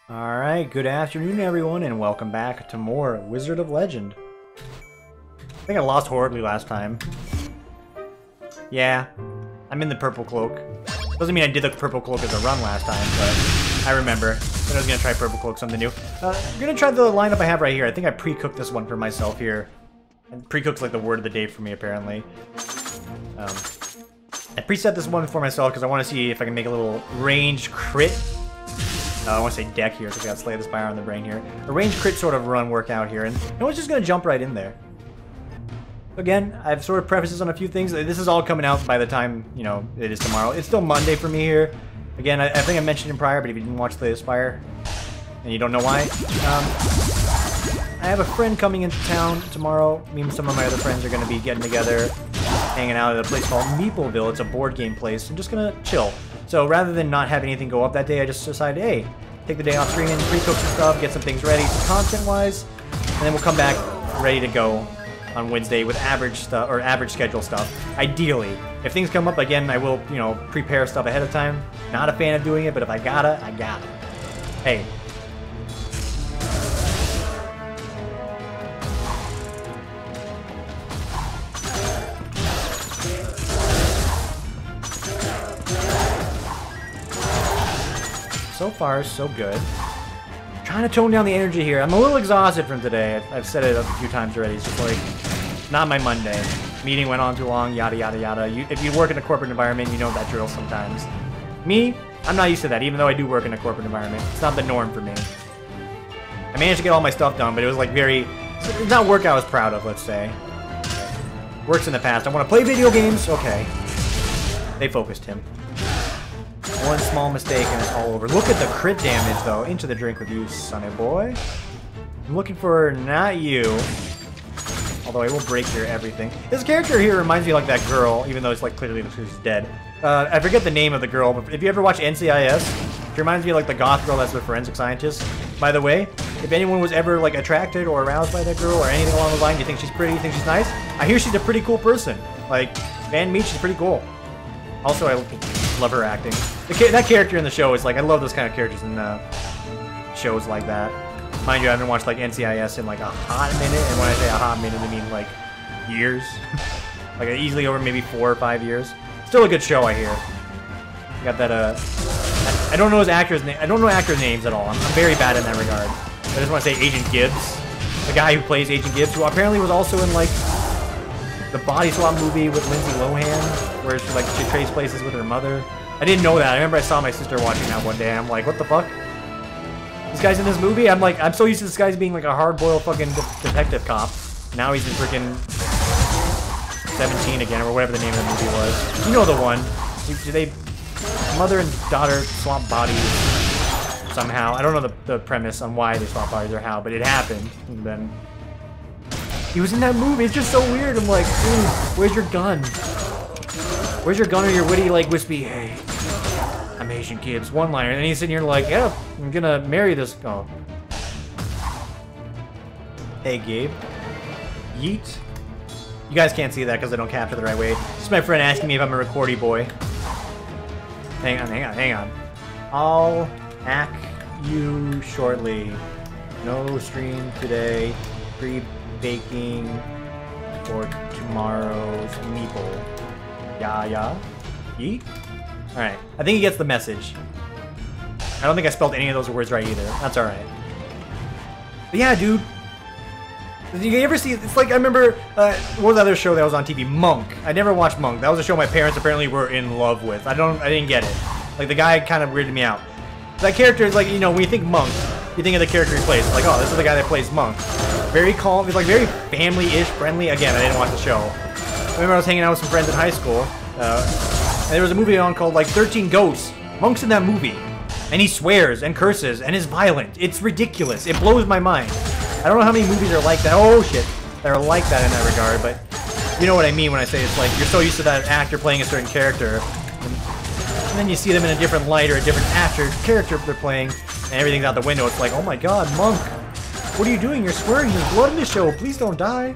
Alright, good afternoon everyone, and welcome back to more Wizard of Legend. I think I lost horribly last time. Yeah, I'm in the purple cloak. Doesn't mean I did the purple cloak as a run last time, but I remember. I was gonna try purple cloak, something new. I'm gonna try the lineup I have right here. I think I pre-cooked this one for myself here. And pre-cooked's like the word of the day for me, apparently. I preset this one for myself because I want to see if I can make a little ranged crit. I want to say deck here because I got Slay the Spire on the brain here. A ranged crit sort of run workout here, and I was just going to jump right in there. Again, I've sort of prefaces on a few things. This is all coming out by the time, you know, it is tomorrow. It's still Monday for me here. Again, I think I mentioned it prior, but if you didn't watch Slay the Spire, and you don't know why, I have a friend coming into town tomorrow. Me and some of my other friends are going to be getting together, hanging out at a place called Meepleville. It's a board game place. I'm just going to chill. So rather than not have anything go up that day, I just decided, hey, take the day off streaming, pre-cook some stuff, get some things ready content-wise, and then we'll come back ready to go on Wednesday with average stuff, or average schedule stuff. Ideally. If things come up, again, I will, you know, prepare stuff ahead of time. Not a fan of doing it, but if I gotta, I gotta. Hey. So far, so good. Trying to tone down the energy here. I'm a little exhausted from today. I've said it a few times already. It's just like, not my Monday. Meeting went on too long, yada, yada, yada. If you work in a corporate environment, you know that drill sometimes. Me, I'm not used to that, even though I do work in a corporate environment. It's not the norm for me. I managed to get all my stuff done, but it was like it's not work I was proud of, let's say. Works in the past. I want to play video games? Okay. They focused him. One small mistake and it's all over. Look at the crit damage, though. Into the drink with you, sonny boy. I'm looking for not you. Although I will break your everything. This character here reminds me of like that girl, even though it's like clearly she's dead. I forget the name of the girl, but if you ever watch NCIS, she reminds me of like the goth girl that's the forensic scientist. By the way, if anyone was ever like attracted or aroused by that girl or anything along the line, you think she's pretty, you think she's nice? I hear she's a pretty cool person. Like, fan meet, she's pretty cool. Also, I love her acting. That character in the show is like, I love those kind of characters in shows like that. Mind you, I haven't watched like NCIS in like a hot minute, and when I say a hot minute, I mean like years. Like easily over maybe 4 or 5 years. Still a good show, I hear. Got that, I don't know his actors' name. I don't know actors' names at all. I'm very bad in that regard. I just want to say Agent Gibbs. The guy who plays Agent Gibbs, who apparently was also in like the Body Swap movie with Lindsay Lohan, where she trades places with her mother. I didn't know that. I remember I saw my sister watching that one day, and I'm like, what the fuck? This guy's in this movie? I'm like, I'm so used to this guy's being like a hard-boiled fucking detective cop. Now he's in freaking 17 again, or whatever the name of the movie was. You know the one. They mother and daughter swap bodies somehow. I don't know the premise on why they swap bodies or how, but it happened. And then he was in that movie. It's just so weird. I'm like, ooh, where's your gun? Where's your gun or your witty, like, wispy, hey, I'm Agent Gibbs, one-liner. And then he's sitting here like, yeah, I'm gonna marry this. Oh. Hey, Gabe. Yeet. You guys can't see that because I don't capture the right way. This is my friend asking me if I'm a recordy boy. Hang on, hang on, hang on. I'll hack you shortly. No stream today. Pre-baking for tomorrow's meeple. Yeah. Yeet? Alright. I think he gets the message. I don't think I spelled any of those words right either. That's alright. But yeah, dude. Did you ever see... It's like, I remember... what was the other show that was on TV? Monk. I never watched Monk. That was a show my parents apparently were in love with. I didn't get it. Like, the guy kind of weirded me out. That character is like, you know, when you think Monk, you think of the character he plays. Like, oh, this is the guy that plays Monk. Very calm. He's like very family-ish, friendly. Again, I didn't watch the show. I remember I was hanging out with some friends in high school, and there was a movie on called, like, 13 Ghosts. Monk's in that movie, and he swears and curses and is violent. It's ridiculous. It blows my mind. I don't know how many movies are like that. Oh, shit. That are like that in that regard, but you know what I mean when I say it's like, you're so used to that actor playing a certain character, and then you see them in a different light or a different character they're playing, and everything's out the window. It's like, oh my god, Monk. What are you doing? You're swearing. There's blood in the show. Please don't die.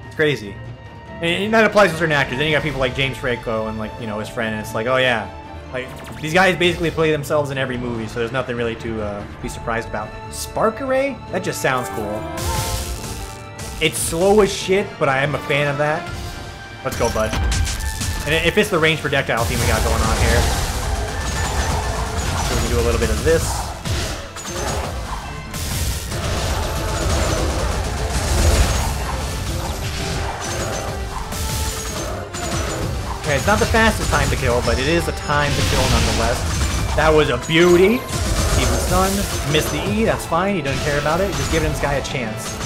It's crazy. And that applies to certain actors. Then you got people like James Franco and, like, you know, his friend, and it's like, oh yeah, Like, these guys basically play themselves in every movie, so there's nothing really to be surprised about. Spark Array? That just sounds cool. It's slow as shit, but I am a fan of that. Let's go, bud. And if it's the range projectile theme we got going on here. So we can do a little bit of this. Okay, it's not the fastest time to kill, but it is a time to kill nonetheless. That was a beauty. Even stun. Missed the E, that's fine. He doesn't care about it. Just giving this guy a chance.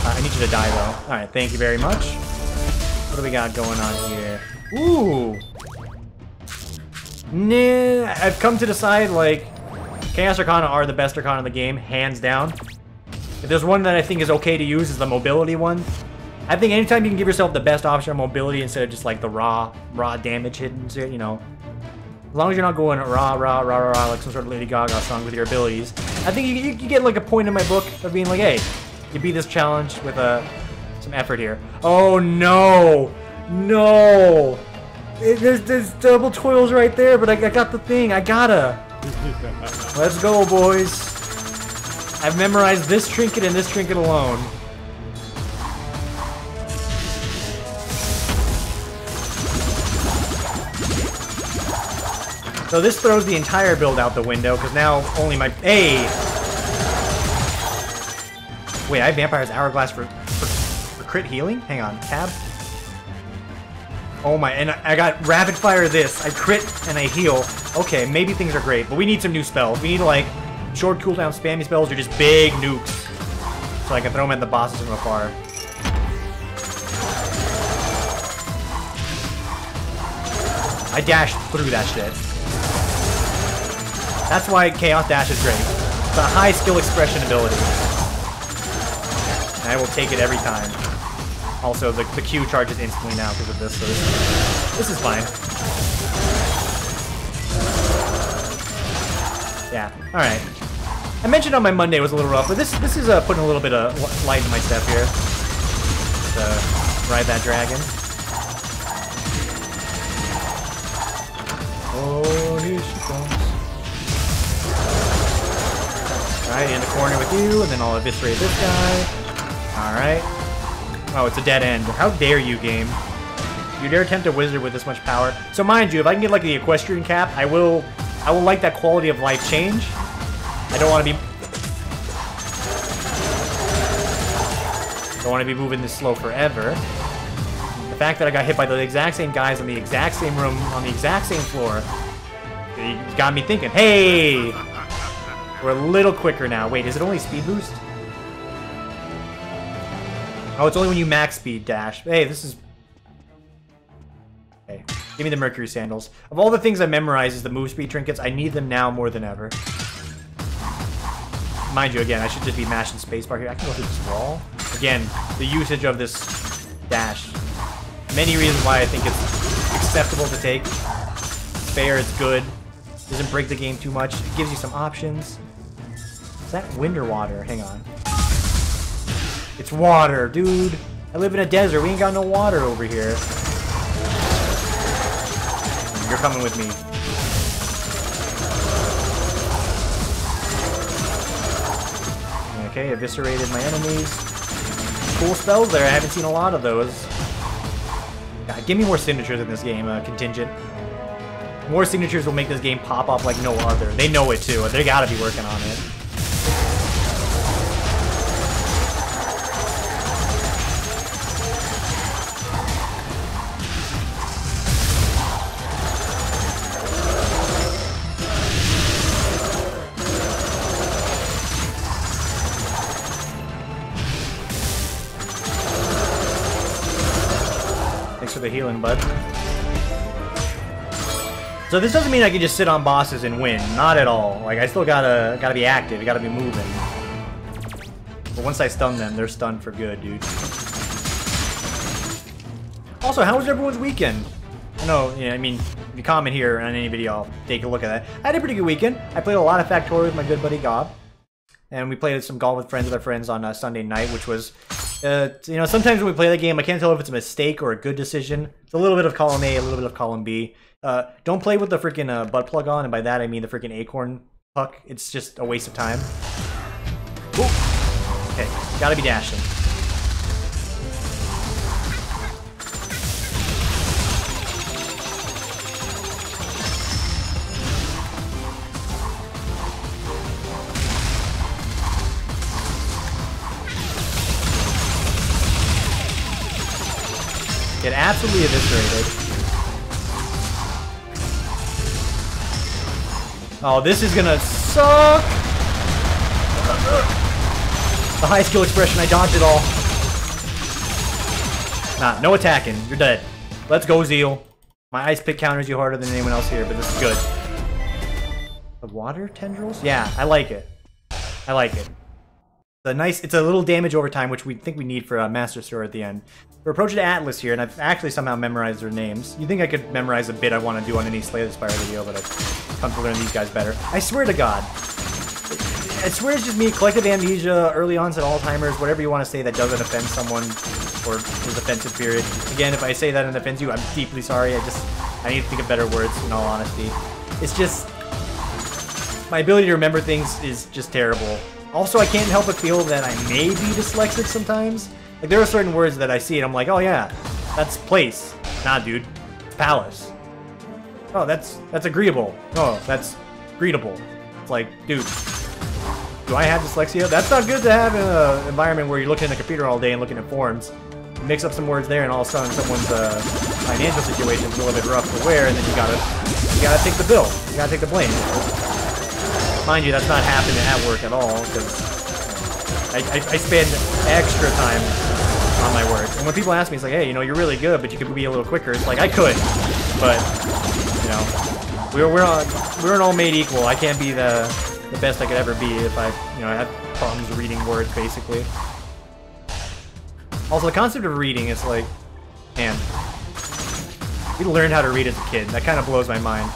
I need you to die, though. Alright, thank you very much. What do we got going on here? Ooh! Nah, I've come to decide, like, Chaos Arcana are the best Arcana in the game, hands down. If there's one that I think is okay to use, is the mobility one. I think anytime you can give yourself the best option of mobility instead of just, like, the raw damage hidden, you know. As long as you're not going rah, like some sort of Lady Gaga song with your abilities. I think you get, like, a point in my book of being like, hey, you beat this challenge with some effort here. Oh no! No! There's double toils right there, but I got the thing. I gotta. Let's go, boys. I've memorized this trinket and this trinket alone. So this throws the entire build out the window, because now only my... Hey! Wait, I have Vampire's Hourglass for crit healing? Hang on, tab. Oh my, and I got Rapid Fire this. I crit and I heal. Okay, maybe things are great, but we need some new spells. We need, like, short cooldown spammy spells or just big nukes. So I can throw them at the bosses from afar. I dashed through that shit. That's why Chaos Dash is great. It's a high skill expression ability. And I will take it every time. Also, the Q charges instantly now because of this, so this is fine. Yeah, alright. I mentioned on my Monday was a little rough, but this is putting a little bit of light in my step here. Ride that dragon. Oh, here she comes. Alright, in the corner with you, and then I'll eviscerate this guy. Alright. Oh, it's a dead end. How dare you, game. You dare attempt a wizard with this much power. So mind you, if I can get like the equestrian cap, I will like that quality of life change. I don't want to be moving this slow forever. The fact that I got hit by the exact same guys in the exact same room on the exact same floor, it got me thinking, hey, we're a little quicker now. Wait, is it only speed boost? Oh, it's only when you max speed dash. Hey, this is... Okay, give me the Mercury Sandals. Of all the things I memorized as the move speed trinkets, I need them now more than ever. Mind you, again, I should just be mashing spacebar here. I can go through this wall. Again, the usage of this dash. Many reasons why I think it's acceptable to take. It's fair, it's good. Doesn't break the game too much. It gives you some options. Is that wind or water? Hang on. It's water, dude. I live in a desert. We ain't got no water over here. You're coming with me. Okay, eviscerated my enemies. Cool spells there. I haven't seen a lot of those. God, give me more signatures in this game, Contingent. More signatures will make this game pop up like no other. They know it too. They gotta be working on it. Thanks for the healing, bud. So this doesn't mean I can just sit on bosses and win. Not at all. Like, I still gotta be active. You gotta be moving. But once I stun them, they're stunned for good, dude. Also, how was everyone's weekend? I know, yeah, I mean, if you comment here on any video, I'll take a look at that. I had a pretty good weekend. I played a lot of Factorio with my good buddy Gob. And we played some golf with our friends on Sunday night, which was You know, sometimes when we play the game, I can't tell if it's a mistake or a good decision. It's a little bit of column A, a little bit of column B. Don't play with the freaking butt plug on, and by that I mean the freaking acorn puck. It's just a waste of time. Ooh. Okay, gotta be dashing. Get absolutely eviscerated. Oh, this is gonna suck! The high skill expression, I dodged it all. Nah, no attacking. You're dead. Let's go, Zeal. My ice pick counters you harder than anyone else here, but this is good. The water tendrils? Yeah, I like it. I like it. It's a little damage over time, which we think we need for a Master Sword at the end. We're approaching Atlas here, and I've actually somehow memorized their names. You think I could memorize a bit I want to do on any Slay the Spire video, but I've come to learn these guys better. I swear to God. I swear it's just me, collective amnesia, early onset Alzheimer's, whatever you want to say that doesn't offend someone, or is offensive, period. Again, if I say that and offends you, I'm deeply sorry. I need to think of better words, in all honesty. It's just... my ability to remember things is just terrible. Also, I can't help but feel that I may be dyslexic sometimes. Like, there are certain words that I see and I'm like, oh yeah, that's place. Nah, dude, it's palace. Oh, that's agreeable. Oh, that's greetable. It's like, dude, do I have dyslexia? That's not good to have in an environment where you're looking at the computer all day and looking at forms. You mix up some words there and all of a sudden someone's financial situation is a little bit rough to wear, and then you gotta take the bill. You gotta take the blame. Mind you, that's not happening at work at all, because I spend extra time on my work. And when people ask me, it's like, hey, you know, you're really good, but you could be a little quicker. It's like, I could, but, you know, we're all made equal. I can't be the best I could ever be if I had problems reading words, basically. Also, the concept of reading is like, man, we learned how to read as a kid. That kind of blows my mind.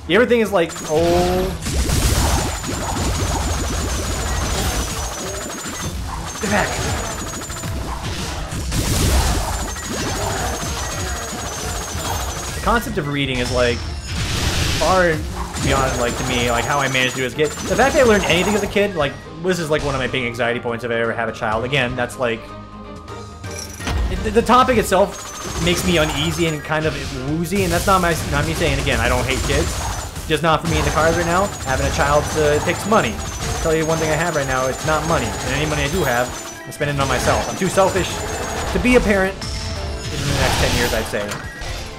The other thing is like, oh... Get back! The concept of reading is like far beyond, like, to me, like how I managed to do as a kid. The fact that I learned anything as a kid, like, this is like one of my big anxiety points if I ever have a child. Again, that's like the topic itself makes me uneasy and kind of woozy, and that's not me saying, again, I don't hate kids. Just not for me in the cards right now. Having a child takes money. I'll tell you one thing I have right now, it's not money. And any money I do have, I'm spending it on myself. I'm too selfish to be a parent in the next 10 years, I'd say.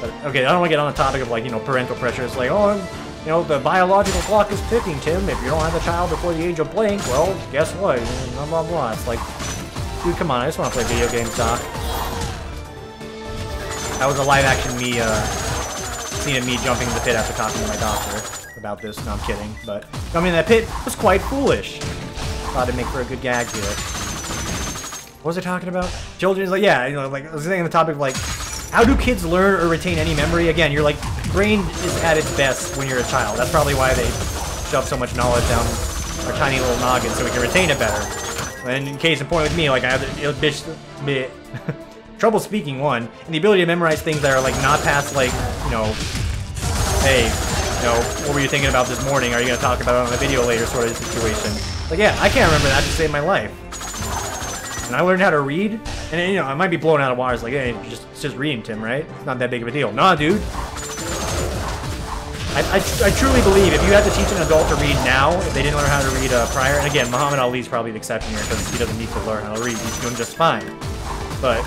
But, okay, I don't want to get on the topic of, like, you know, parental pressure. It's like, oh, you know, the biological clock is ticking, Tim. If you don't have a child before the age of blank, well, guess what? Blah, blah, blah. It's like, dude, come on, I just want to play video games, Doc. That was a live-action scene of me jumping in the pit after talking to my doctor about this. No, I'm kidding. But jumping in that pit was quite foolish. Thought it'd make for a good gag here. What was I talking about? Children is like, yeah, you know, like, I was saying the topic of, like, how do kids learn or retain any memory? Again, your, like, brain is at its best when you're a child. That's probably why they shove so much knowledge down our tiny little noggin so we can retain it better. And in case in point with me, like, I have the trouble speaking, one, and the ability to memorize things that are, like, not past, like, you know, hey, you know, what were you thinking about this morning? Are you going to talk about it on a video later sort of situation? Like, yeah, I can't remember that to save my life. And I learned how to read, and, you know, I might be blown out of water. It's like, hey, it's just reading, Tim, right? It's not that big of a deal. Nah, dude. I truly believe if you had to teach an adult to read now, if they didn't learn how to read prior, and again, Muhammad Ali's probably the exception here because he doesn't need to learn how to read. He's doing just fine. But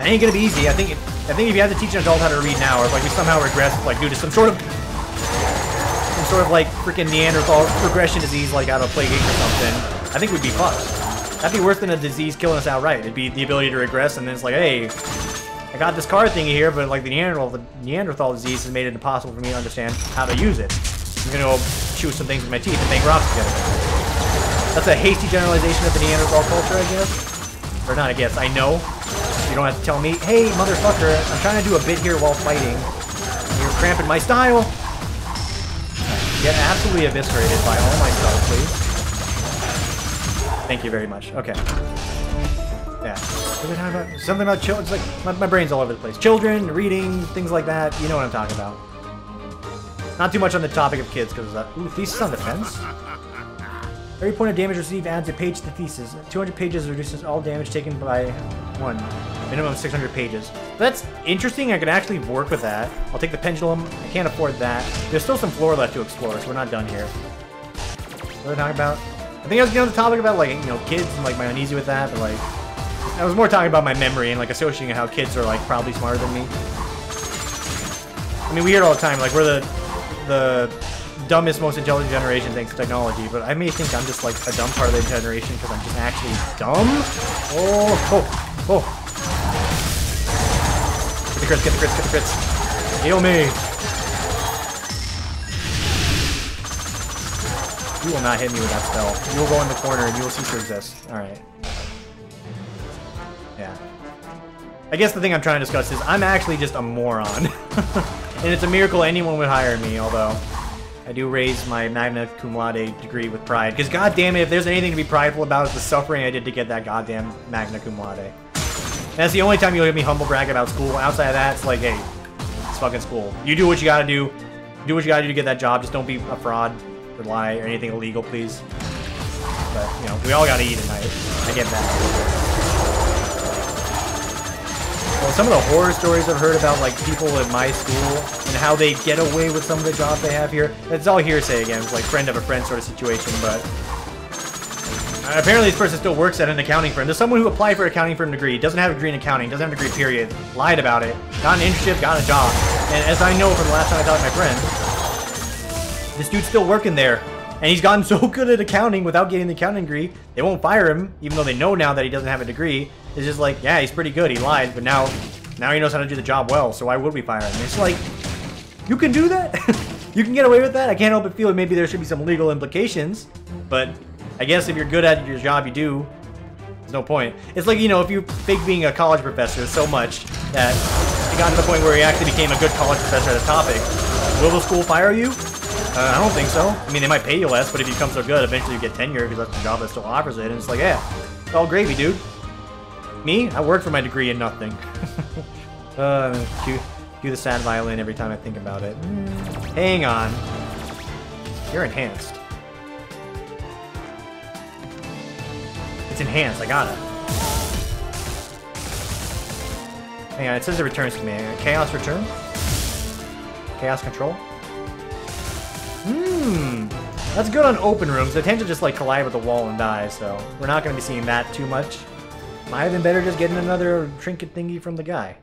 it ain't gonna be easy. I think if you had to teach an adult how to read now, or if, like, we somehow regress, like, due to some sort of like freaking Neanderthal regression disease, like out of Plague Inc. or something, I think we'd be fucked. That'd be worse than a disease killing us outright. It'd be the ability to regress, and then it's like, hey, I got this card thingy here, but like the Neanderthal disease has made it impossible for me to understand how to use it. I'm gonna go chew some things with my teeth and bang rocks together. That's a hasty generalization of the Neanderthal culture, I guess. Or not, I guess. I know. You don't have to tell me, hey, motherfucker, I'm trying to do a bit here while fighting. You're cramping my style. Get absolutely eviscerated by all my stuff, please. Thank you very much. Okay. Yeah. Something about children. It's like my brain's all over the place. Children, reading, things like that. You know what I'm talking about. Not too much on the topic of kids because of that. Ooh, thesis on defense. Every point of damage received adds a page to the thesis. 200 pages reduces all damage taken by 1. Minimum 600 pages. That's interesting. I could actually work with that. I'll take the pendulum. I can't afford that. There's still some floor left to explore, so we're not done here. What are they talking about? I think I was getting on the topic about, like, you know, kids and, like, my uneasy with that, but, like, I was more talking about my memory and, like, associating how kids are, like, probably smarter than me. I mean, we hear it all the time, like, we're the dumbest, most intelligent generation thanks to technology, but I may think I'm just, like, a dumb part of the generation because I'm just actually dumb. Oh. Get the crits. Heal me. You will not hit me with that spell. You will go in the corner and you will cease to exist. Alright. Yeah. I guess the thing I'm trying to discuss is I'm actually just a moron. And it's a miracle anyone would hire me, although I do raise my magna cum laude degree with pride. Because goddamn it, if there's anything to be prideful about, it's the suffering I did to get that goddamn magna cum laude. And that's the only time you'll hear me humble brag about school. Outside of that, it's like, hey, it's fucking school. You do what you gotta do. Do what you gotta do to get that job. Just don't be a fraud or lie or anything illegal, please. But, you know, we all gotta eat at night. I get that. Well, some of the horror stories I've heard about, like, people in my school and how they get away with some of the jobs they have here, it's all hearsay again. It's like friend of a friend sort of situation, but apparently this person still works at an accounting firm. There's someone who applied for an accounting firm degree, doesn't have a degree in accounting, doesn't have a degree, period, lied about it, got an internship, got a job. And as I know from the last time I talked to my friend, this dude's still working there. And he's gotten so good at accounting without getting the accounting degree, they won't fire him, even though they know now that he doesn't have a degree. It's just like, yeah, he's pretty good, he lied, but now he knows how to do the job well, so why would we fire him? It's like, you can do that? You can get away with that? I can't help but feel like maybe there should be some legal implications, but I guess if you're good at your job, you do. There's no point. It's like, you know, if you fake being a college professor so much that it got to the point where you actually became a good college professor at a topic, will the school fire you? I don't think so. I mean, they might pay you less, but if you become so good, eventually you get tenure because that's the job that still offers it. And it's like, yeah, it's all gravy, dude. Me? I worked for my degree in nothing. Cue the sad violin every time I think about it. Hang on. You're enhanced. It's enhanced. I got it. Hang on. It says it returns command. Chaos return? Chaos control? That's good on open rooms. They tend to just like collide with the wall and die, so we're not going to be seeing that too much. Might have been better just getting another trinket thingy from the guy.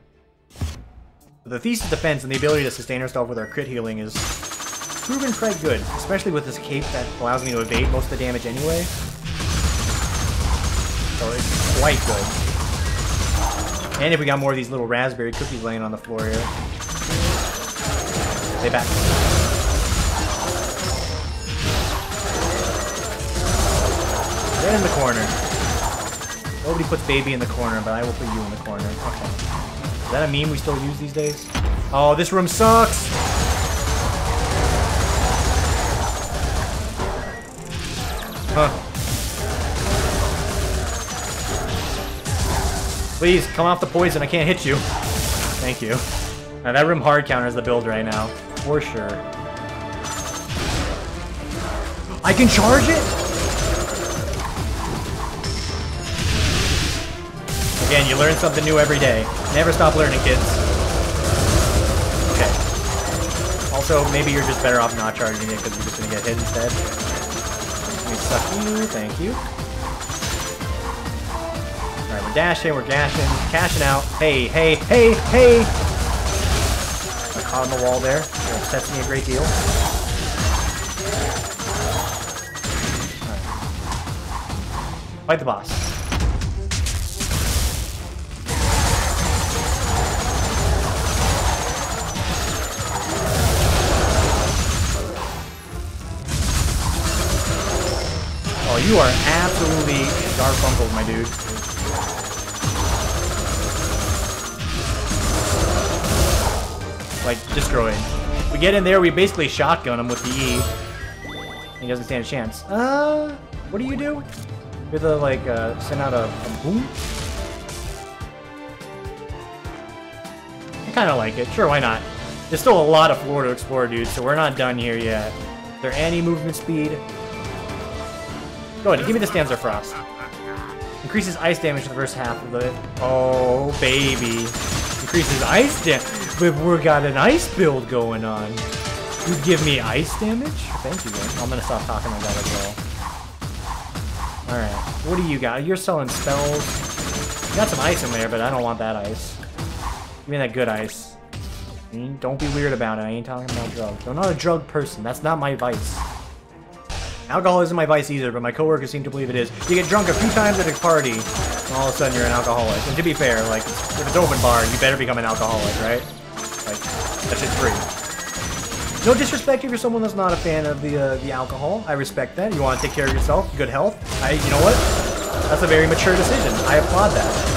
The thesis defense and the ability to sustain herself with our crit healing is proven quite good, especially with this cape that allows me to evade most of the damage anyway. So it's quite good. And if we got more of these little raspberry cookies laying on the floor here. Stay back. Right in the corner. Nobody puts baby in the corner, but I will put you in the corner. Okay. Is that a meme we still use these days? Oh, this room sucks! Huh. Please, come off the poison. I can't hit you. Thank you. Now, that room hard counters the build right now. For sure. I can charge it? Again, you learn something new every day. Never stop learning, kids. Okay. Also, maybe you're just better off not charging it because you're just gonna get hit instead. Let me suck you, thank you. Alright, we're dashing, we're gashing, cashing out. Hey, hey, hey, hey! I caught on the wall there. It upsets me a great deal. Alright. Fight the boss. Oh, you are absolutely Garfunkel, my dude. Like, destroyed. We get in there, we basically shotgun him with the E. He doesn't stand a chance. What do you do? You're the, like, send out a boom? kind of like it. Sure, why not? There's still a lot of floor to explore, dude, so we're not done here yet. Is there any movement speed? Go ahead, give me the Stanza Frost. Increases ice damage for the first half of the... Oh, baby. Increases ice damage. We've got an ice build going on. You give me ice damage? Thank you, man. I'm gonna stop talking like that as well. Alright, what do you got? You're selling spells. You got some ice in there, but I don't want that ice. Give me that good ice. Don't be weird about it. I ain't talking about drugs. I'm not a drug person. That's not my vice. Alcohol isn't my vice either, but my coworkers seem to believe it is. You get drunk a few times at a party, and all of a sudden you're an alcoholic. And to be fair, like, if it's open bar, you better become an alcoholic, right? Like, that shit's free. No disrespect if you're someone that's not a fan of the alcohol. I respect that. You want to take care of yourself, good health. You know what? That's a very mature decision. I applaud that.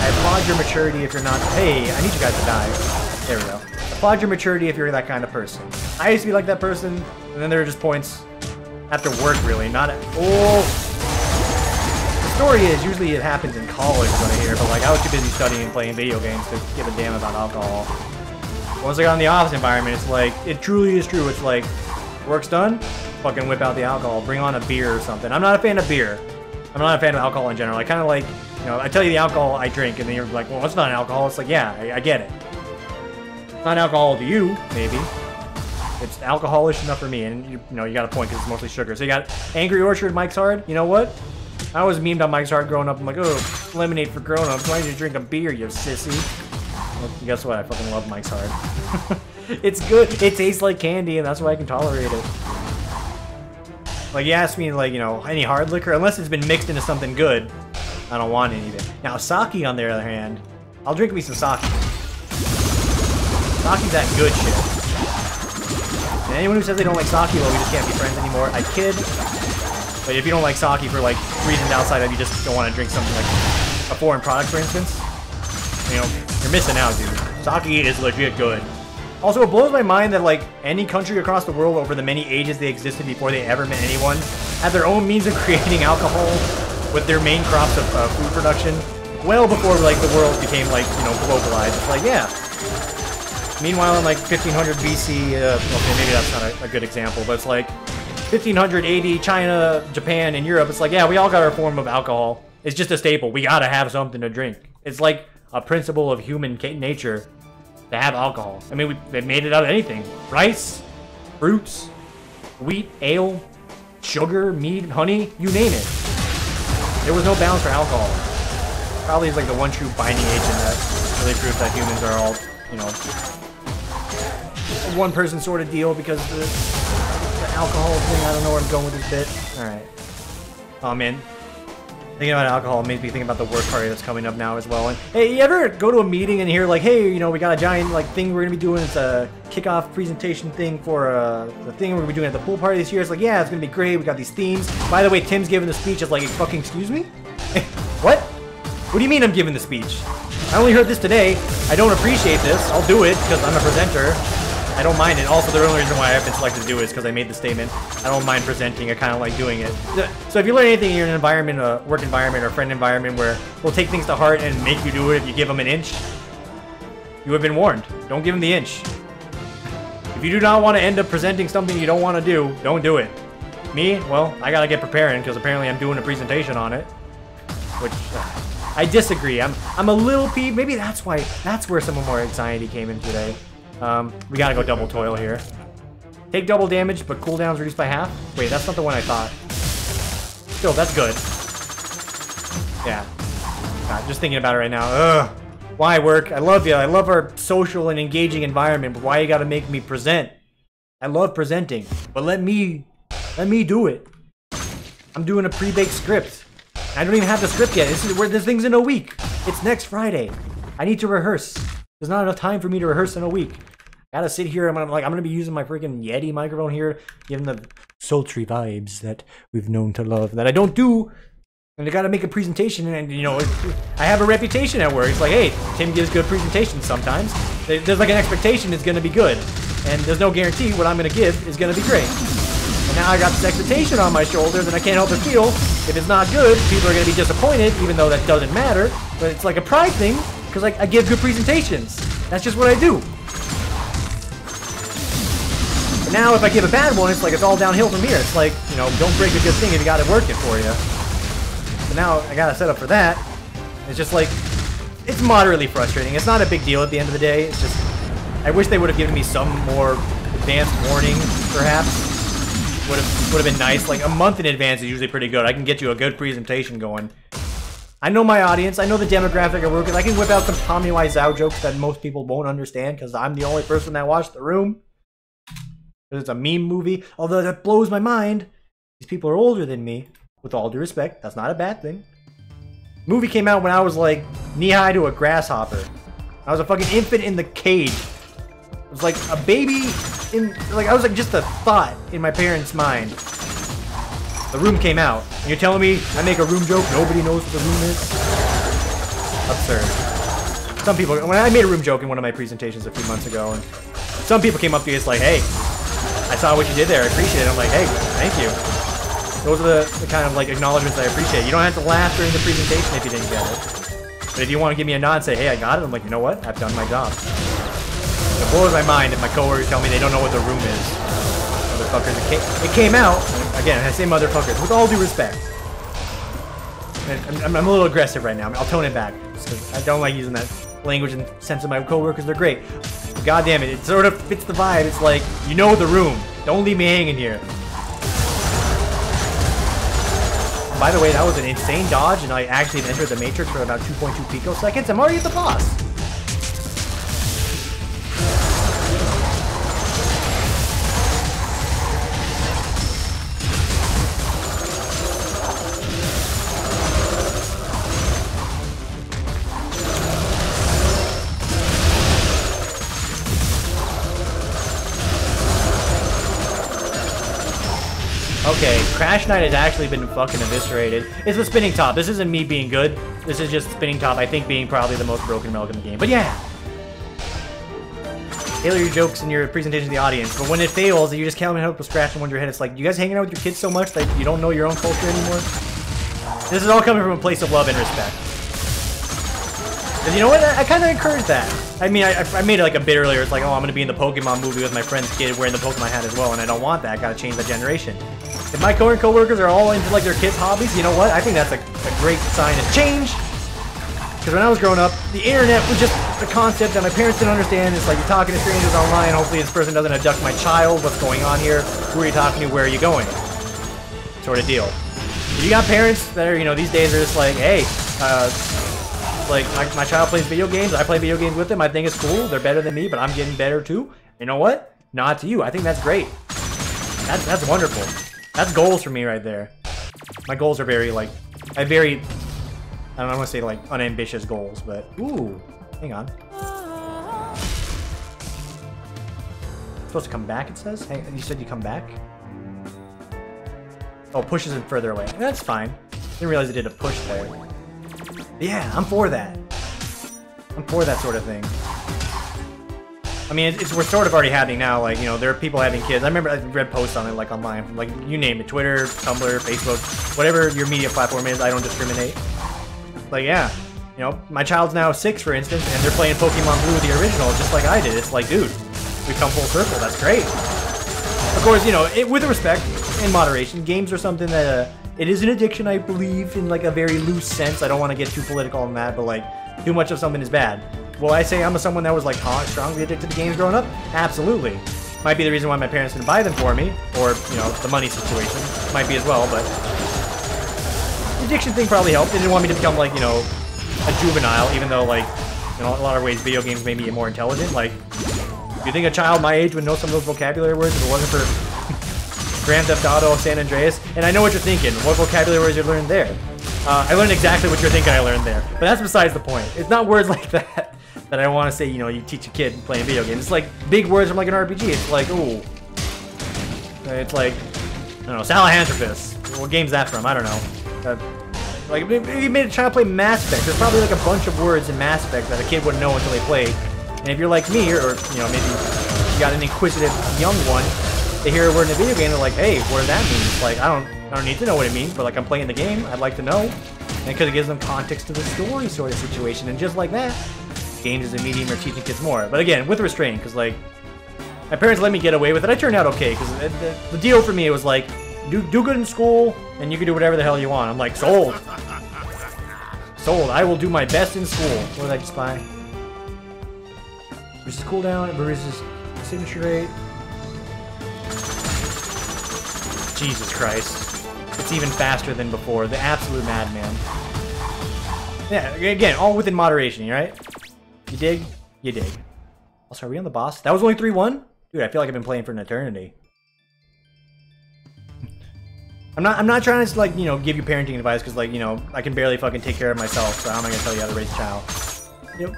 I applaud your maturity if you're not... Hey, I need you guys to die. There we go. Applaud your maturity if you're that kind of person. I used to be like that person, and then there are just points after work, really, not at... Oh! The story is, usually it happens in college, what I hear, but like, I was too busy studying and playing video games to give a damn about alcohol. Once I got in the office environment, it's like, it truly is true. It's like, work's done, fucking whip out the alcohol, bring on a beer or something. I'm not a fan of beer. I'm not a fan of alcohol in general. I kind of like, you know, I tell you the alcohol I drink, and then you're like, well, it's not alcohol. It's like, yeah, I get it. It's not alcohol to you, maybe. It's alcoholish enough for me, and you know, you got a point because it's mostly sugar. So you got Angry Orchard, Mike's Hard. You know what? I was memed on Mike's Hard growing up. I'm like, oh, lemonade for grown-ups. Why don't you drink a beer, you sissy? Well, guess what? I fucking love Mike's Hard. It's good. It tastes like candy, and that's why I can tolerate it. Like, you ask me, like, you know, any hard liquor, unless it's been mixed into something good, I don't want any of it. Now, sake, on the other hand, I'll drink me some sake. Sake's that good shit. And anyone who says they don't like sake, well, we just can't be friends anymore. I kid. But if you don't like sake for, like, reasons outside of you just don't want to drink something like a foreign product, for instance, you know, you're missing out, dude. Sake is legit good. Also, it blows my mind that, like, any country across the world over the many ages they existed before they ever met anyone had their own means of creating alcohol with their main crops of food production well before, like, the world became, like, you know, globalized. It's like, yeah. Meanwhile, in, like, 1500 BC, okay, maybe that's not a good example, but it's like 1500 AD, China, Japan, and Europe, it's like, yeah, we all got our form of alcohol. It's just a staple. We gotta have something to drink. It's like a principle of human nature to have alcohol. I mean, we made it out of anything. Rice, fruits, wheat, ale, sugar, meat, honey, you name it. There was no bounds for alcohol. Probably is like the one true binding agent that really proves that humans are all, you know, a one-person sort of deal because the alcohol thing. I don't know where I'm going with this bit. Alright. Oh, man. Thinking about alcohol makes me think about the work party that's coming up now as well. And hey, you ever go to a meeting and hear like, hey, you know, we got a giant like thing we're gonna be doing. It's a kickoff presentation thing for the thing we're gonna be doing at the pool party this year. It's like, yeah, it's gonna be great. We got these themes. By the way, Tim's giving the speech. It's like, fucking excuse me? What? What do you mean I'm giving the speech? I only heard this today. I don't appreciate this. I'll do it because I'm a presenter. I don't mind it. Also, the only reason why I've been selected to do it is because I made the statement. I don't mind presenting. I kind of like doing it. So if you learn anything in an environment, a work environment, or friend environment where we'll take things to heart and make you do it if you give them an inch, you have been warned. Don't give them the inch. If you do not want to end up presenting something you don't want to do, don't do it. Me? Well, I gotta get preparing because apparently I'm doing a presentation on it. Which, I disagree. I'm a little peeved. Maybe that's why, that's where some of my anxiety came in today. We gotta go double toil here. Take double damage, but cooldown's reduced by half? Wait, that's not the one I thought. Still, that's good. Yeah. God, just thinking about it right now. Ugh. Why work? I love you. I love our social and engaging environment, but why you gotta make me present? I love presenting, but let me do it. I'm doing a pre-baked script. I don't even have the script yet. This thing's in a week. It's next Friday. I need to rehearse. There's not enough time for me to rehearse in a week. I gotta sit here. I'm gonna be using my freaking Yeti microphone here, giving the sultry vibes that we've known to love. That I don't do. And I gotta make a presentation, and you know, I have a reputation at work. It's like, hey, Tim gives good presentations sometimes. There's like an expectation it's gonna be good, and there's no guarantee what I'm gonna give is gonna be great. And now I got this expectation on my shoulders, and I can't help but feel if it's not good, people are gonna be disappointed, even though that doesn't matter. But it's like a pride thing. Because I give good presentations. That's just what I do. But now if I give a bad one, it's like it's all downhill from here. It's like, you know, don't break a good thing if you got it working for you. But now I got to set up for that. It's just like, it's moderately frustrating. It's not a big deal at the end of the day. It's just, I wish they would have given me some more advanced warning, perhaps. Would have been nice. Like, a month in advance is usually pretty good. I can get you a good presentation going. I know my audience. I know the demographic I work with. I can whip out some Tommy Wiseau jokes that most people won't understand because I'm the only person that watched The Room. Because it's a meme movie. Although that blows my mind. These people are older than me. With all due respect, that's not a bad thing. The movie came out when I was like knee-high to a grasshopper. I was a fucking infant in the cage. It was like a baby in, like, I was like just a thought in my parents' mind. The Room came out. And you're telling me I make a Room joke, nobody knows what The Room is? Absurd. Some people, when I made a Room joke in one of my presentations a few months ago, and some people came up to me, it's like, hey, I saw what you did there, I appreciate it. I'm like, hey, thank you. Those are the kind of like acknowledgements I appreciate. You don't have to laugh during the presentation if you didn't get it. But if you want to give me a nod and say, hey, I got it, I'm like, you know what? I've done my job. It blows my mind if my coworkers tell me they don't know what The Room is. Motherfuckers, it came out, again, I say motherfuckers, with all due respect. I'm a little aggressive right now. I'll tone it back. Because I don't like using that language in the sense of my coworkers. They're great. But God damn it, it sort of fits the vibe. It's like, you know The Room. Don't leave me hanging here. By the way, that was an insane dodge, and I actually entered the Matrix for about 2.2 picoseconds. I'm already at the boss. Okay, Crash Knight has actually been fucking eviscerated. It's the spinning top. This isn't me being good. This is just spinning top, I think, being probably the most broken milk in the game. But yeah! Tailor your jokes and your presentation to the audience. But when it fails, you just can't help but scratch and wonder your head. It's like, you guys hanging out with your kids so much that you don't know your own culture anymore? This is all coming from a place of love and respect. Because you know what? I kind of encourage that. I mean, I made it like a bit earlier. It's like, oh, I'm going to be in the Pokemon movie with my friend's kid wearing the Pokemon hat as well, and I don't want that. I got to change that generation. If my current coworkers are all into like their kids' hobbies, you know what? I think that's a great sign of change. Because when I was growing up, the internet was just a concept that my parents didn't understand. It's like you're talking to strangers online. Hopefully this person doesn't abduct my child. What's going on here? Who are you talking to? Where are you going? Sort of deal. If you got parents that are, you know, these days are just like, hey, like my child plays video games. I play video games with them. I think it's cool. They're better than me, but I'm getting better too. You know what? Nod to you. I think that's great. That's wonderful. That's goals for me right there. My goals are very, like, I don't want to say, like, unambitious goals, but, ooh, hang on. Supposed to come back, it says? Hey, you said you come back? Oh, pushes it further away. That's fine. Didn't realize it did a push there. But yeah, I'm for that. I'm for that sort of thing. I mean, we're sort of already happening now. Like, you know, there are people having kids. I remember I read posts on it, like, online. Like, you name it. Twitter, Tumblr, Facebook. Whatever your media platform is, I don't discriminate. Like, yeah. You know, my child's now 6, for instance, and they're playing Pokemon Blue, the original, just like I did. It's like, dude, we come full circle. That's great. Of course, you know, with respect and moderation, games are something that, it is an addiction, I believe, in, like, a very loose sense. I don't want to get too political on that, but, like, too much of something is bad. Will I say I'm someone that was like strongly addicted to games growing up? Absolutely. Might be the reason why my parents didn't buy them for me, or, you know, the money situation. Might be as well, but the addiction thing probably helped. They didn't want me to become, like, you know, a juvenile, even though, like, in a lot of ways video games made me more intelligent. Like, do you think a child my age would know some of those vocabulary words if it wasn't for Grand Theft Auto, San Andreas? And I know what you're thinking. What vocabulary words you learned there? I learned exactly what you're thinking I learned there. But that's besides the point. It's not words like that that I want to say, you know, you teach a kid playing video games. It's like big words from like an RPG. It's like, ooh. It's like, I don't know, Salamandropus. What game's that from? I don't know. Like, if you made a child play Mass Effect, there's probably like a bunch of words in Mass Effect that a kid wouldn't know until they played. And if you're like me, or, you know, maybe you got an inquisitive young one, they hear a word in a video game, they're like, hey, what does that mean? It's like, I don't need to know what it means, but like, I'm playing the game, I'd like to know. because it gives them context to the story sort of situation, and just like that, games as a medium are teaching kids more. But again, with restraint, because like my parents let me get away with it. I turned out okay, because the deal for me was like, do good in school, and you can do whatever the hell you want. I'm like, sold. Sold. I will do my best in school. What did I just buy? Versus cooldown, versus signature rate. Jesus Christ. It's even faster than before. The absolute madman. Yeah, again, all within moderation, right? You dig? You dig. Also, are we on the boss? That was only 3-1? Dude, I feel like I've been playing for an eternity. I'm not trying to, like, you know, give you parenting advice, because, like, you know, I can barely fucking take care of myself, so how am I gonna tell you how to raise a child? You know,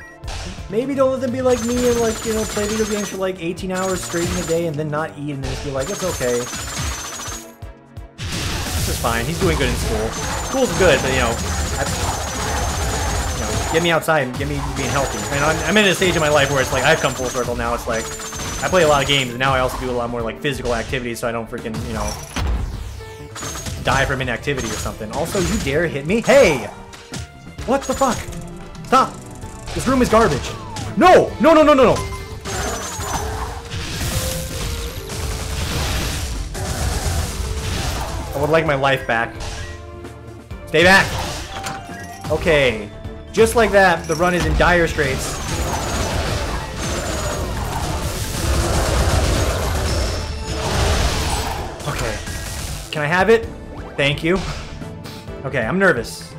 maybe don't let them be like me and, like, you know, play video games for, like, 18 hours straight in a day and then not eat and then just be like, it's okay. This is fine. He's doing good in school. School's good, but, you know, get me outside and get me being healthy. And I'm in a stage of my life where it's like, I've come full circle now. It's like, I play a lot of games, and now I also do a lot more, like, physical activities, so I don't freaking, you know, die from inactivity or something. Also, you dare hit me? Hey! What the fuck? Stop! This room is garbage. No! No, no, no, no, no! I would like my life back. Stay back! Okay. Just like that, the run is in dire straits. Okay. Can I have it? Thank you. Okay, I'm nervous.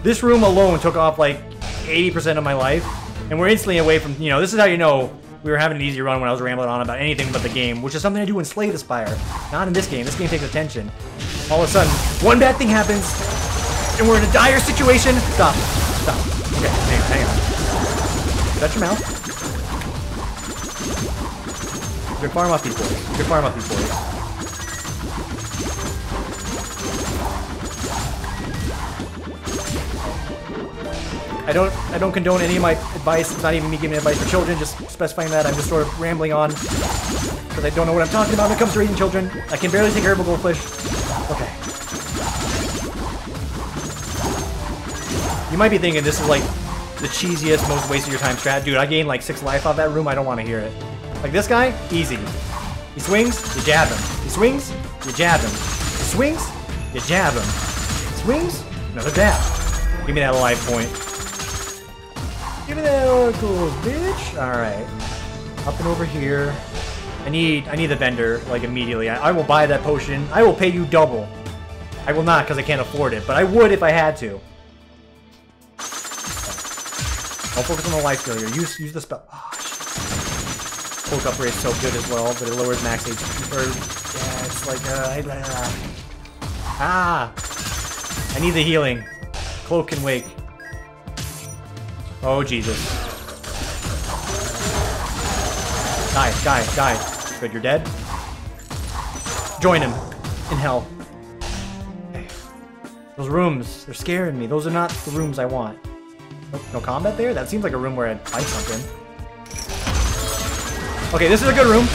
This room alone took off like 80% of my life, and we're instantly away from, you know, this is how you know we were having an easy run when I was rambling on about anything but the game, which is something I do in Slay the Spire. Not in this game. This game takes attention. All of a sudden, one bad thing happens, and we're in a dire situation. Stop. Stop. Okay, hang on. Shut your mouth. Good farm off these boys. Good farm off these boys. I don't condone any of my advice. It's not even me giving advice for children, just specifying that. I'm just sort of rambling on because I don't know what I'm talking about when it comes to raising children. I can barely take herbal goldfish. Okay. You might be thinking this is like the cheesiest, most waste of your time strat. Dude, I gained like 6 life off that room. I don't want to hear it. Like this guy, easy. He swings, you jab him. He swings, you jab him. He swings, you jab him. He swings, another jab. Give me that life point. Give me that oracles, bitch. Alright. Up and over here. I need the vendor, like, immediately. I will buy that potion. I will pay you double. I will not, because I can't afford it, but I would if I had to. I'll focus on the life steal here. Use the spell. Oh, shit. Poke upgrade is so good as well, but it lowers max HP. Or, yeah, it's like, I need the healing. Cloak and wake. Oh, Jesus. Die. Good, you're dead. Join him in hell. Okay. Those rooms, they're scaring me. Those are not the rooms I want. No combat there? That seems like a room where I'd fight something. Okay, this is a good room.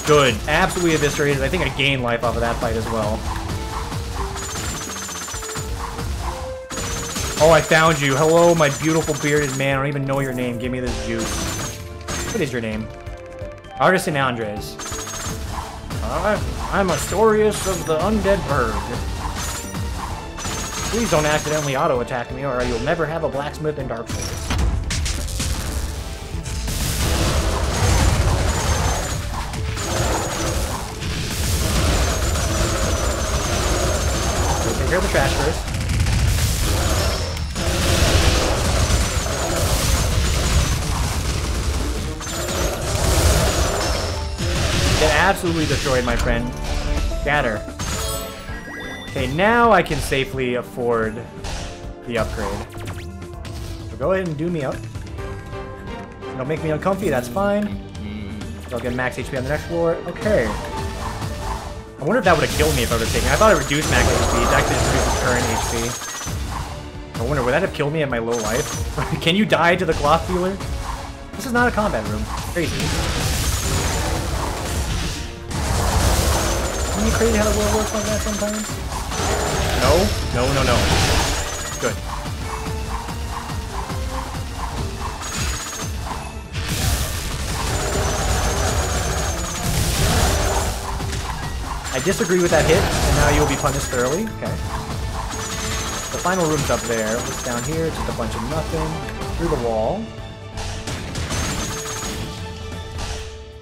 Good. Absolutely eviscerated. I think I gained life off of that fight as well. Oh, I found you. Hello, my beautiful bearded man. I don't even know your name. Give me this juice. What is your name? Artisan Andres. I'm Astorius of the Undead Bird. Please don't accidentally auto-attack me, or you'll never have a blacksmith in Dark Souls. Take care of the trash first. Get absolutely destroyed, my friend. Scatter. Okay, now I can safely afford the upgrade. So go ahead and do me up. Don't make me uncomfy, that's fine. I'll get max HP on the next floor. Okay. I wonder if that would have killed me if I would have taken it. I thought it reduced max HP. It actually just reduces current HP. I wonder, would that have killed me at my low life? Can you die to the cloth dealer? This is not a combat room. Crazy. Can you create how the world works like that sometimes? No, no, no, no. Good. I disagree with that hit, and now you'll be punished thoroughly. Okay. The final room's up there. What's down here? Just a bunch of nothing. Through the wall.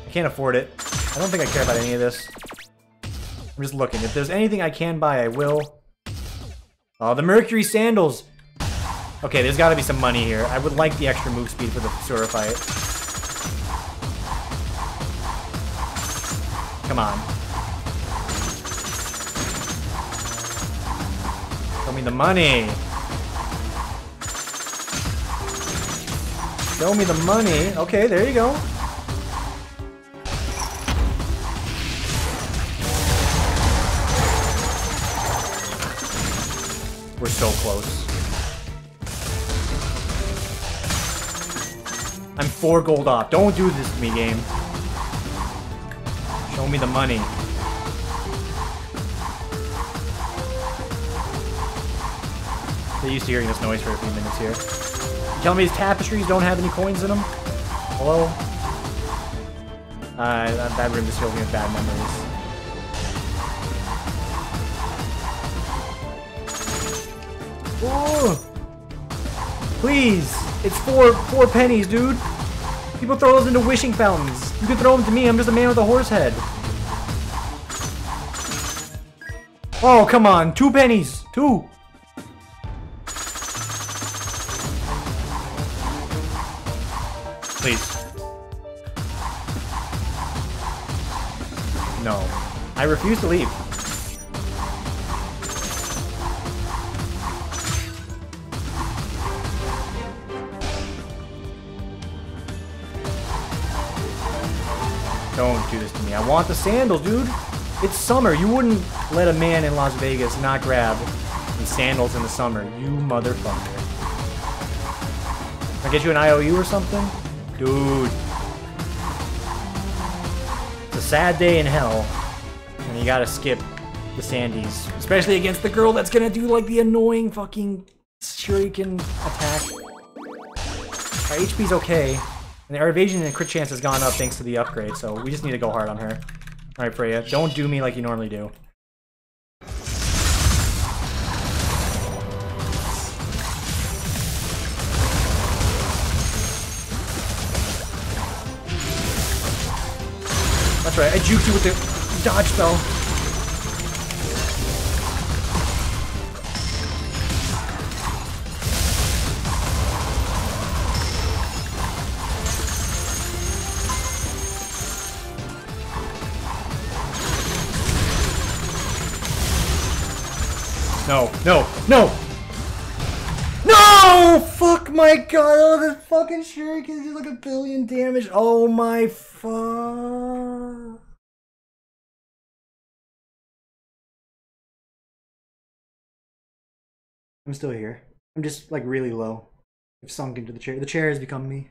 I can't afford it. I don't think I care about any of this. I'm just looking. If there's anything I can buy, I will. Oh, the Mercury Sandals! Okay, there's gotta be some money here. I would like the extra move speed for the sewer fight. Come on. Show me the money! Show me the money! Okay, there you go. We're so close. I'm 4 gold off. Don't do this to me, game. Show me the money. Get used to hearing this noise for a few minutes here. You tell me these tapestries don't have any coins in them? Hello? That room just filled me with bad memories. Oh! Please! It's four pennies, dude! People throw those into wishing fountains. You can throw them to me, I'm just a man with a horse head. Oh, come on! 2 pennies! 2! Please. No. I refuse to leave. Don't do this to me. I want the sandals, dude. It's summer. You wouldn't let a man in Las Vegas not grab some sandals in the summer. You motherfucker. Can I get you an IOU or something? Dude. It's a sad day in hell. And you gotta skip the Sandies. Especially against the girl that's gonna do like the annoying fucking shuriken attack. Our HP's okay. And our evasion and crit chance has gone up thanks to the upgrade, so we just need to go hard on her. Alright, Freya, don't do me like you normally do. That's right, I juked you with the dodge spell. No, no, no! No! Fuck my god, oh, this fucking shuriken did like 1 billion damage. Oh my fuck. I'm still here. I'm just like really low. I've sunk into the chair. The chair has become me.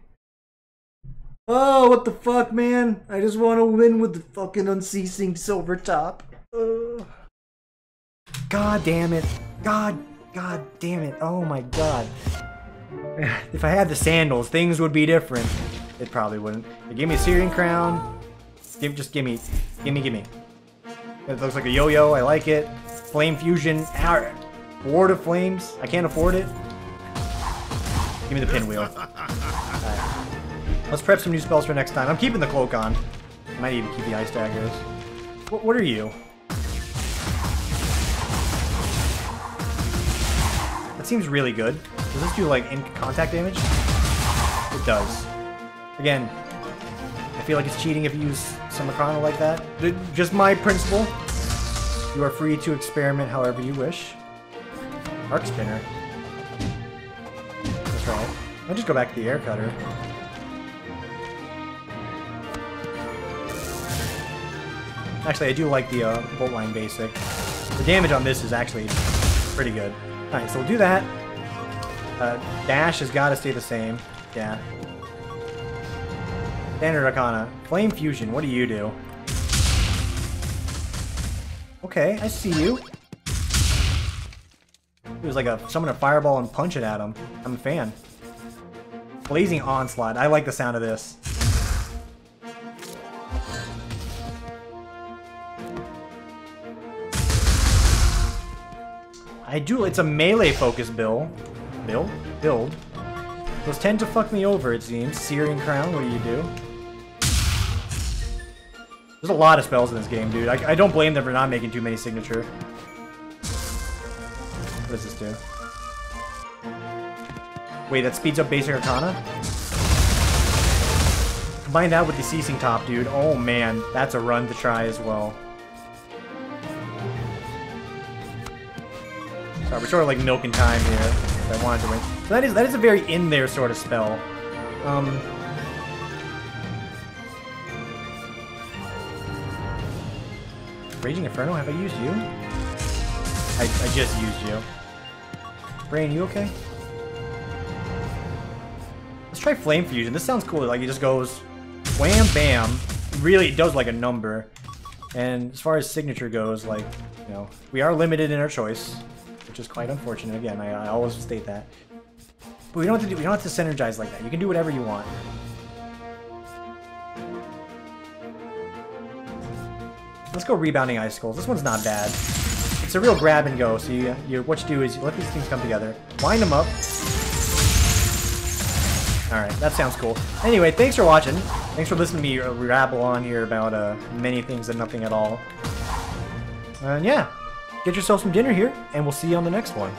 Oh, what the fuck, man? I just want to win with the fucking unceasing silver top. God damn it. God damn it. Oh my god. If I had the sandals, things would be different. It probably wouldn't. They gave me a Syrian crown. Just gimme. Gimme. It looks like a yo-yo. I like it. Flame fusion. Ward of flames. I can't afford it. Give me the pinwheel. Alright. Let's prep some new spells for next time. I'm keeping the cloak on. I might even keep the ice daggers. What are you? That seems really good. Does this do like in contact damage? It does. Again, I feel like it's cheating if you use some Macrana like that. Just my principle. You are free to experiment however you wish. Arc spinner. That's right. I'll just go back to the air cutter. Actually, I do like the bolt line basic. The damage on this is actually pretty good. Alright, so we'll do that. Dash has got to stay the same. Yeah. Standard Arcana. Flame Fusion, what do you do? Okay, I see you. It was like summon a fireball and punch it at him. I'm a fan. Blazing Onslaught. I like the sound of this. It's a melee focused build. Those tend to fuck me over, it seems. Searing Crown, what do you do? There's a lot of spells in this game, dude. I don't blame them for not making too many signature. What does this do? Wait, that speeds up basic Arcana? Combine that with the Ceasing Top, dude. Oh man, that's a run to try as well. Sorry, we're sort of like milking time here. If I wanted to win. So that is a very in there sort of spell. Raging Inferno, have I used you? I just used you. Brain, you okay? Let's try Flame Fusion. This sounds cool. Like, it just goes wham, bam. Really, it does like a number. And as far as signature goes, like, you know, we are limited in our choice, which is quite unfortunate. Again, I always state that. But we don't have to synergize like that. You can do whatever you want. Let's go Rebounding Icicles. This one's not bad. It's a real grab and go. So what you do is you let these things come together, wind them up. All right, that sounds cool. Anyway, thanks for watching. Thanks for listening to me rabble on here about many things and nothing at all. And yeah, get yourself some dinner here, and we'll see you on the next one.